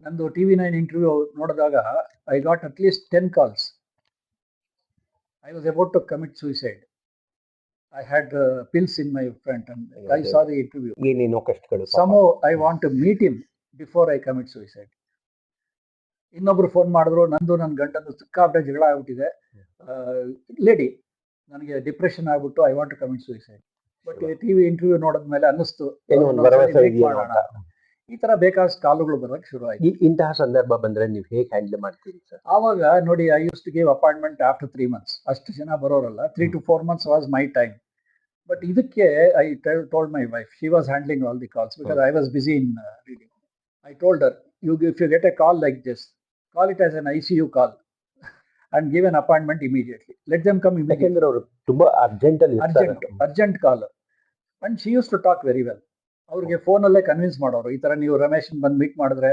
ನಂದು TV9 interview ನೋಡಿದಾಗ I got at least 10 calls. I was about to commit suicide. I had pills in my front and I saw the interview. ಏನೇನೋ ಕಷ್ಟಗಳು. Somehow I want to meet him before I commit suicide. ಇನ್ನೊಬ್ರು phone ಮಾಡಿದ್ರು, ನಂದು ನನ್ನ ಗಂಡಂದು ಸಿಕ್ಕಾಪಟ್ಟೆ ಜಗಳ ಆಗ್ಬಿಟ್ಟಿದೆ, lady, ನನಗೆ ಡಿಪ್ರೆಷನ್ ಆಗ್ಬಿಟ್ಟು I want to commit suicide. But TV interview ನೋಡಿದ್ಮೇಲೆ ಅನ್ನಿಸ್ತು ಮಾಡೋಣ. ಈ ತರ ಬೇಕಾದಷ್ಟು ಕಾಲುಗಳು ಬರೋಕ್ಕೆ ಶುರು ಆಯ್ತು. ಇಂತಹ ಸಂದರ್ಭ ಬಂದ್ರೆ ನೀವು ಹೇಗೆ ಹ್ಯಾಂಡಲ್ ಮಾಡ್ತೀರಿ ಸರ್? ಆವಾಗ ನೋಡಿ, I used to give appointment after 3 months. ಅಷ್ಟು ಜನ ಬರೋರಲ್ಲ, 3 to 4 months was my time. But ಇದಕ್ಕೆ I told my wife, she was handling all the calls because I was busy in reading. I told her, if you get a call like this, call it as an ICU call and give an appointment immediately. Let them come immediately. ಯಾಕಂದ್ರೆ ಅವರು ತುಂಬಾ urgent call. And she used to talk very well. ಅವ್ರಿಗೆ ಫೋನಲ್ಲೇ convince ಮಾಡೋರು, ಈ ತರ ನೀವು ರಮೇಶ್ ಬಂದು ಮೀಟ್ ಮಾಡಿದ್ರೆ